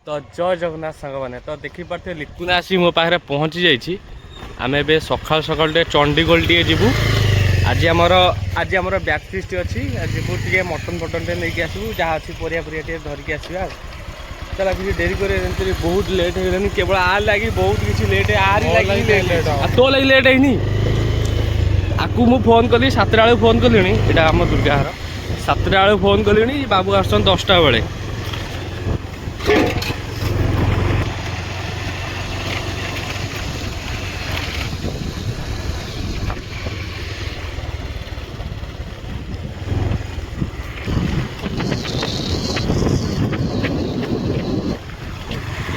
तो जय जगन्नाथ सांग मैंने तो देखिपे लिकुना आसी मो पाखे पहुँची जाइए आम ए सकाल सकाल चंडीगढ़ टे जीवु आज आमर बैक फिस्ट अच्छी जीवु टे मटन फटन टे नहीं आसबू जहाँ अच्छी परिया परिया टे धरिकी आसवा चला किसी डेरी कर बहुत लेट हो केवल आर लगी बहुत किसी लेट तो लगी लेट है आपको मु फोन कली 7टा बेलू फोन कली यहाँ आम दुर्गार 7टा बेलू फोन कली बाबू आसन 10टा बेले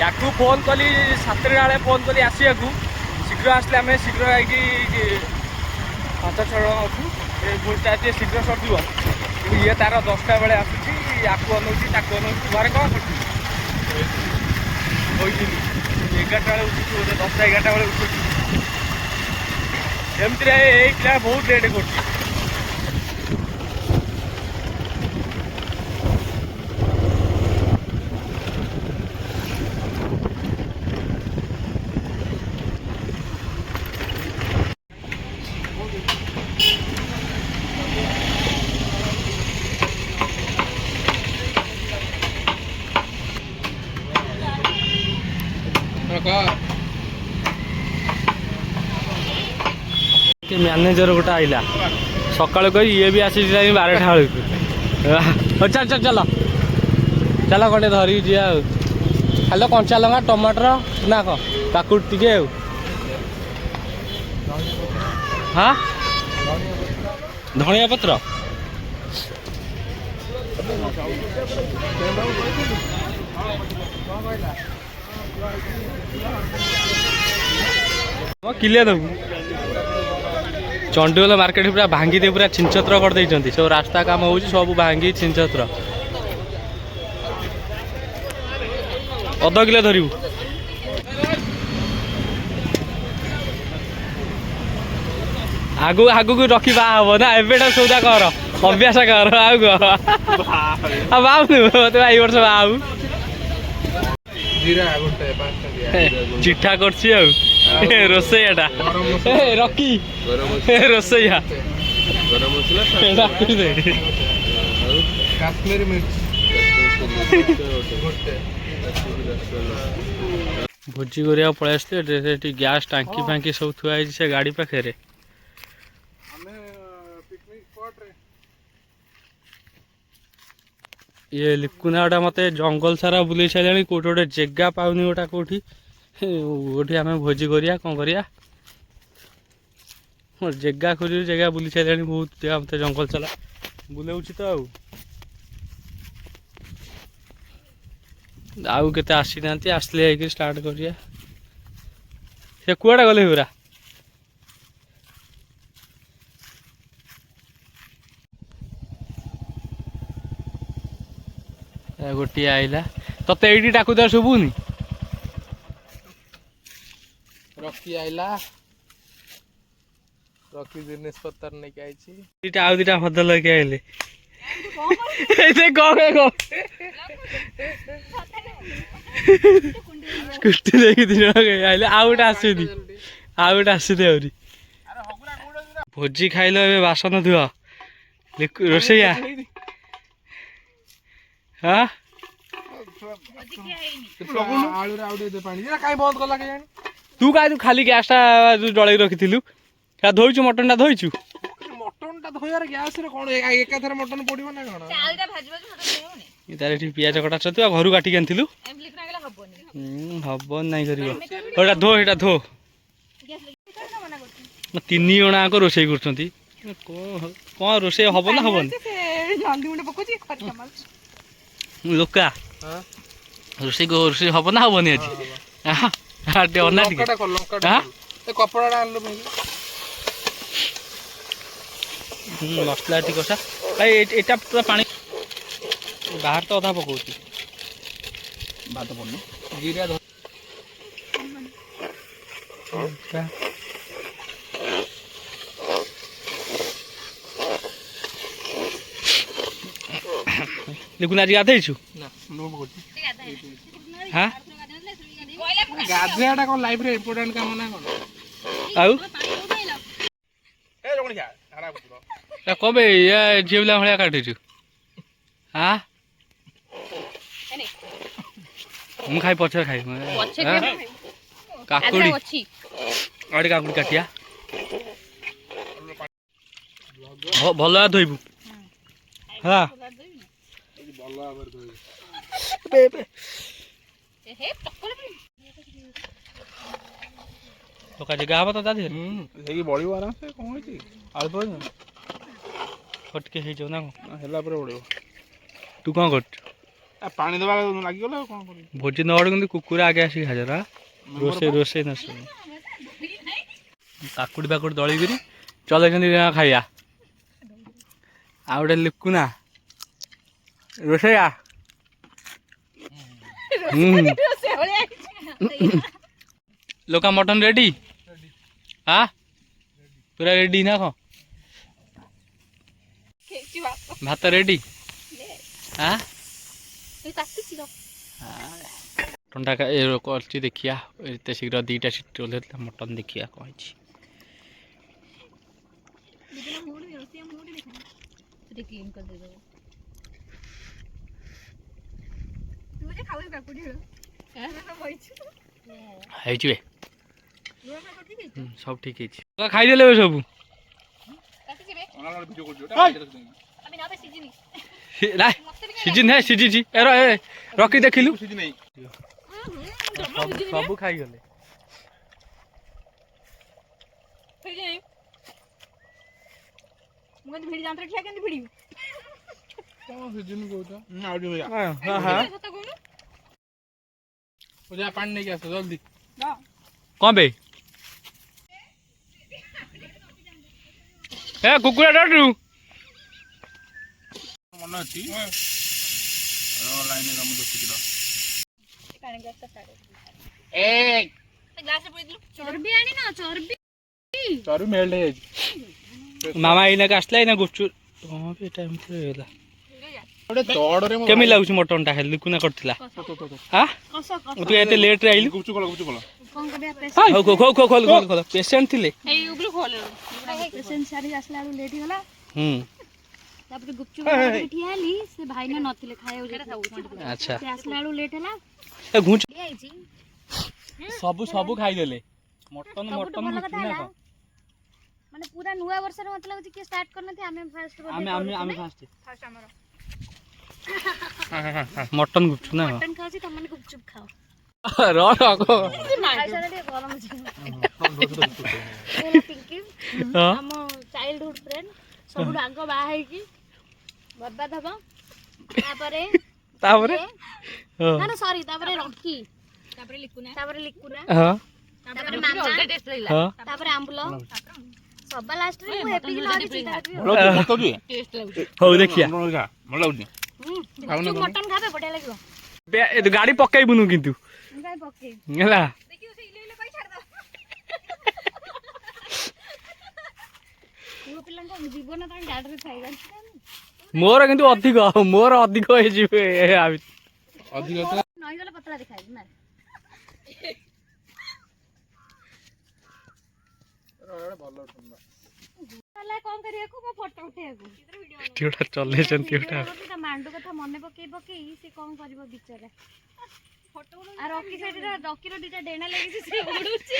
या फोन कली 7टा बेले फोन कली आसिया शीघ्र आसले आम शीघ्र आई 5-6 जन अच्छे शीघ्र सर ये तार 10टा बेले आसूँ याकू अनौची अनौची घरे कौन कर 11टा बेले उठू 10टा 11टा बेले उठू एमती बहुत लेट कर मैनेजर गोटे आइला सकाल कह ये भी आसी 12टा बेलू चल चल चल चल कटे धरिकी जी खाली कंचा लंका टमाटर ना कौन काकुड़ टे हाँ धनिया पत्र किलिया दबू चंडीगढ़ मार्केट पूरा भांगी दे पूरा छिंचत्र कर देइचंती सब रास्ता काम हो सब भांगी छिंचत्र अध किलो धरबू आगु आगु को रखी बाहब ना एवेटा सौदा कर अभ्यास कर बाबू मत आई वर्ष बाबू चिठा कर रोसैया रकी रोसैया काश्मीरी मिर्च भोजी करिया पळै आसते गैस टांकी फांकी सब थुआ से गाड़ी पाखे ये लिकुना गोटा मत जंगल सारा बुले सारे कौट गोटे जगह पाऊनी गोटा कौटी गोटी आम भोजी करिया कौन करिया जगह खोज जगह बुली सारे बहुत मत जंगल चला बुलाऊँ तो आउ के आसी ना आसले स्टार्ट करिया से कुआडा गले पूरा गोटे आईला तते एडी डाकुदा शुभुनी रकी आइला रकी दिनेश पत्तर नहीं के आइछि इटा आउ दिटा बदल के आइले ऐसे गो स्कूटी लेके दिन आइले आउटा आसीदी आउटा आसीदे औरी भोजी खाइलो ए बासन धुआ रोसैया हाँ आलू रे आउटे दे पानी या काई बंद करला के जानी तू खाली गैसटा जड़े रखी क्या धोइचु मटन धोइचु मटन धोयार गैस रे कोन एका थरे मटन पड़िबो ना कोन चालटा भाजबो छोटा तारे ठीक पियाज कटा छतु घर काटिक आनथिलु एम लिखना गेला हबोनी हबन नहीं करियो ओटा धो एटा धो गैस लगी कर ना मना करती 3 जणा को रोसई करछंती कोन रोसई हबो ना हबन जल्दी मुंडे पकोची खट कमाल लोका हां रोसई हबो ना हबनी आज हां हां अना ठीक लंका हां ए कपड़ा आनलो भाई मसला ठीक कसा भाई एटा पूरा पानी बाहर तो अधा पकाउची बात पड़नी जीरा धो देखुन आज गाधेइछु ना नो बोलती ହାଁ ଗାଧେଇବାଟା କଣ ଲାଇଫରେ ଇମ୍ପୋର୍ଟାଣ୍ଟ କାମ ନା କଣ? ଆଉ ଏ ଜଣେ ଯା ଝାଡା ବୁଝିବ। କବେ ଝିଅ ପିଲା ଭଳିଆ କାଟୁଛୁ ହାଁ ମୁଁ ଖାଇ ପଛରେ ଖାଇବି କାକୁଡି ଆଡେ କାକୁଡି କାଟିଆ ଭଲ ଭାବେ ଧୋଇବୁ ହଁ ଭଲ ଭାବରେ ଧୋଇବେ। ପକା ଜାଗା ହବ ତ ତା ଦେହରେ ହେଇକି ବଳିବ ଆରାମସେ କଣ ହେଇଛି ଅଳ୍ପ ଟିକେ ହେଇଯାଉ ନା କଣ ହେଲା ପରେ ବଳିବ। ତୁ କଣ କରୁଛୁ ପାଣି ଦେବା ଲାଗିଗଲା ଆଉ କଣ କରିବି। ଭୋଜି ନବାడు କିନ୍ତୁ କୁକୁର ଆଗେ ଆସିକି ହାଜର ରୋଷେଇ ନ କାକୁଡି ପାକୁଡି ଦଳିକିରି ଚଲେଇଛନ୍ତି ଖାଇବା ଆଉ ଗୋଟେ ଲିକୁନା ରୋଷେଇଆ ଲୋକା ମଟନ ରେଡି हाँ पूरा रेडी ना कौन भात रेडी हाँ टंडा का करची देखिया एते शीघ्र दीटा सीट ओले मटन देखिया कौन है सब ठीक है खाई देले सब सीजन है सीजी रखी देखिलु सब खाई गले पानी नहीं आस जल्दी कौन बे ए कुकुरा डाटू मन अच्छी लाइन काम देखुची चर्बी मेल्ट है मामा इना का आसला इना गुपचु हां बे टाइम पे होला ओडे तोड़रे केमी लागुची मटन टा हेल्दी कुना करथिला हां तू एते लेट रे आइलु गुपचु कोला खो खोल पेशेंट थिले पेशेंट सारी आसला लेट होला तापर गुपचुप ठिया हली से भाई ने नथिले खाए अच्छा से आसला लेट होला ए घुंच आइची सब खाई देले मटन मटन गुपचुना माने पूरा नुवा वर्ष रे मतलब कि स्टार्ट करने थे हमें फर्स्ट आमे फर्स्ट मटन गुपचुप ना मटन खाओ छी त माने गुपचुप खाओ रो रो आइसने दे गरम छी पिंकी हम चाइल्डहुड फ्रेंड सब आग बाहा है कि बर्बाद हबो तापरे ना ना सॉरी तापरे रॉकी तापरे लिकुना हां तापरे मामा हां तापरे आंबुलो सबा लास्ट रे मु हैप्पी कि लागी टेस्ट लागु हो देखिया मन लागु मटन खाबे बढ़िया लागो ए गाड़ी पकाइबुनु किंतु गाय पके ହେଲା देखियो से इले कई छाड़ दो वो पिलन को जीवन त गाड़ी रे खाइबा मोर किंतु अधिक हे जिवे अधिक तो नई गले पतला दिखाई ना वाला कौन करिया को फोटो उठेया को वीडियोटा चले जंती उठा ता मांडू कथा मने पके से कौन करबो बिचारे फोटो आ रॉकी साइड रे रॉकी रो दिटा डेना लागि से उडुची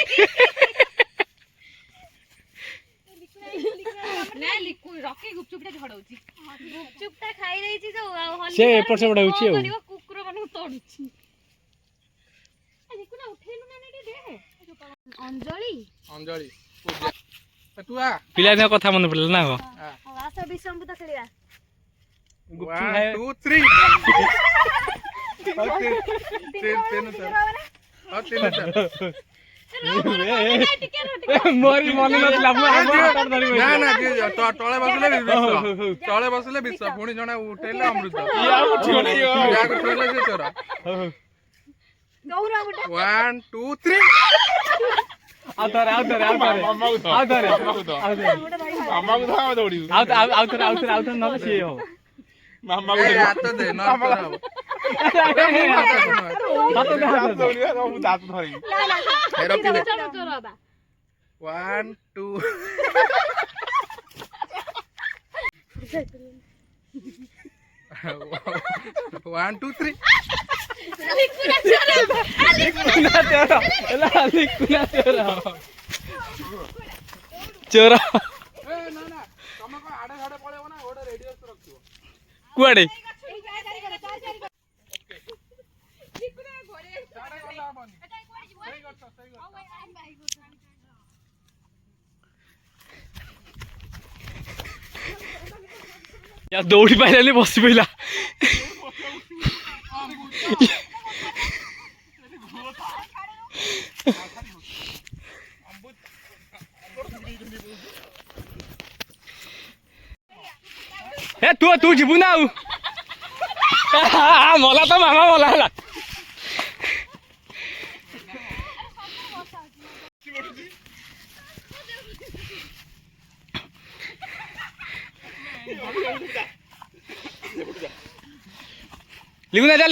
ना लिकु रॉकी गुपचुपटा झड़ौची गुपचुपटा खाई रही छी जो होली से एपर से बडाउची आ कुकुर माने तोडुची आ लिकु ना उठेलु ना नेटी दे अंजलि तू आ पिला ने कथा मन पड़ल ना हो आसा विषम तो खेलिया 1 2 3 मोरी मन नथला ना ना तळे बसले विश्व पुणी जणे उठेले अमृत या उठेले से तोरा 1 2 3 आउतरे न से हो मामा को हाथ दे न One, two. One, two, three. ଚୋର କୁଆଡେ ଦୌଡ଼ି ପାଇଲାନି ବସି ପଇଲା ତୁ ଯିବୁ ନା ଆଉ ମଲା ତ ମାମା ମଲା ହେଲା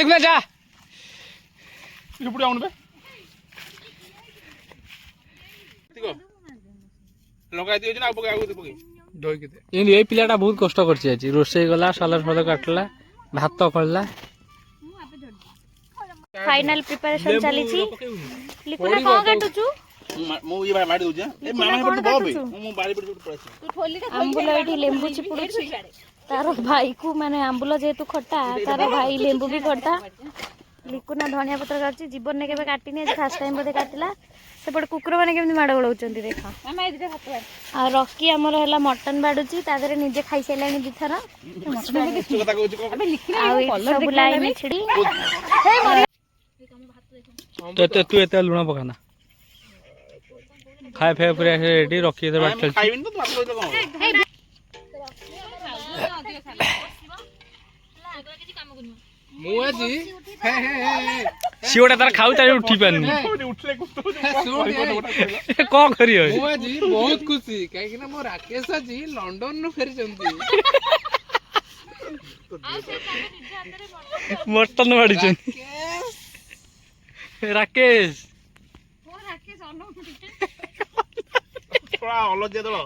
লিখুনা যা এই ପିଲାଟା ବହୁତ କଷ୍ଟ କରିଛି ଆଜି ରୋଷେଇ ଗଲା ସାଲାଡ ଫାଲାଡ କାଟିଲା ଭାତ କଲା फाइनल प्रिपरेशन चलीची लिकुना कौन काटुचु ମୁଁ ଇଏ ମାଡ଼ି ଦଉଛି ଏ ମାମା ହେପଟେ ବବେ ମୁଁ ବାଡ଼ି ପଟେ ପଳେଇ आंबुल एठी लेंबू चिपुडुची तार भाई को माने आंबुल जेतु खट्टा तार भाई लेंबू भी खट्टा लिकुना धनिया पत्र काटची जीवन ने केबे काटिने फर्स्ट टाइम बोधे काटिला सेपट कुकुर माने केमि माड गळौचंती देखा मामा ए दिते हाथ आ रॉकी हमर हला मटन बाडुची तादरे निजे खाइ सैलानी दिथरा କଥା କହୁଛି କଣ अबे लिखना आ सब लाई मिछड़ी तू एते लुण पकाना खाए फे पूरा रेडी रखी दे बाट चल ଖାଇବିନି ତ ତୁ ହାତ କହିଲେ କଣ ମୁଁ ଆଜି ସିଓଟା ତାର ଖାଉ ତାର ଉଠି ପାରୁନି କଣ କରିବ ମୁଁ ଆଜି ବହୁତ ଖୁସି କାହିଁକି ନା ମୋ ରାକେଶ ଆଜି ଲଣ୍ଡନ ରୁ ଫେରିଛନ୍ତି ମଟନ ବାଡିଛନ୍ତି ରାକେଶ ଅଲଜ୍ୟା ଦଳ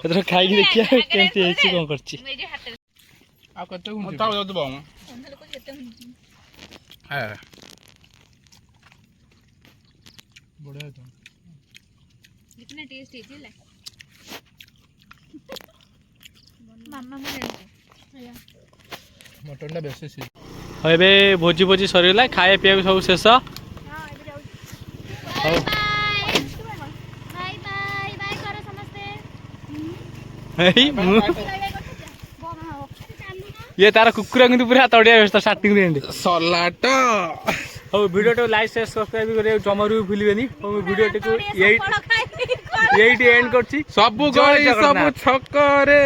ଏଥର ଖାଇକି ଦେଖିବା କେମିତି ହେଇଛି କଣ କରିଛି ଆଉ କେତେ କଥା ଯାଉଥିବ ବଢିଆ ତ कितना टेस्ट है ले मामा मन ମଟନ ଟା ବେଶୀ ସି ହଁ ଏବେ ଭୋଜି ଭୋଜି ସରିଗଲା ଖାଇବା ପିଇବା ସବୁ ଶେଷ ହଉ बाय बाय बाय करो समस्ते ହେଇ ମୁଁ ଇଏ ତାର କୁକୁର କିନ୍ତୁ ପୁରା ତଡ଼ିଆ ବ୍ୟସ୍ତ ଷ୍ଟାର୍ଟିଂ ରୁ ଏଣ୍ଡ ସଲାଟ ହଉ ଭିଡ଼ିଓଟାକୁ ଲାଇକ୍ ସେୟାର ସବସ୍କ୍ରାଇବ କରିବାକୁ ଜମାରୁ ବି ଭୁଲିବେନି ହଉ ଭିଡ଼ିଓଟିକୁ ଏଇଠି ଏଣ୍ଡ କରୁଛି ସବୁ ଜୟ ଗଳି ଜଗନ୍ନାଥ। ସବୁ ଛକରେ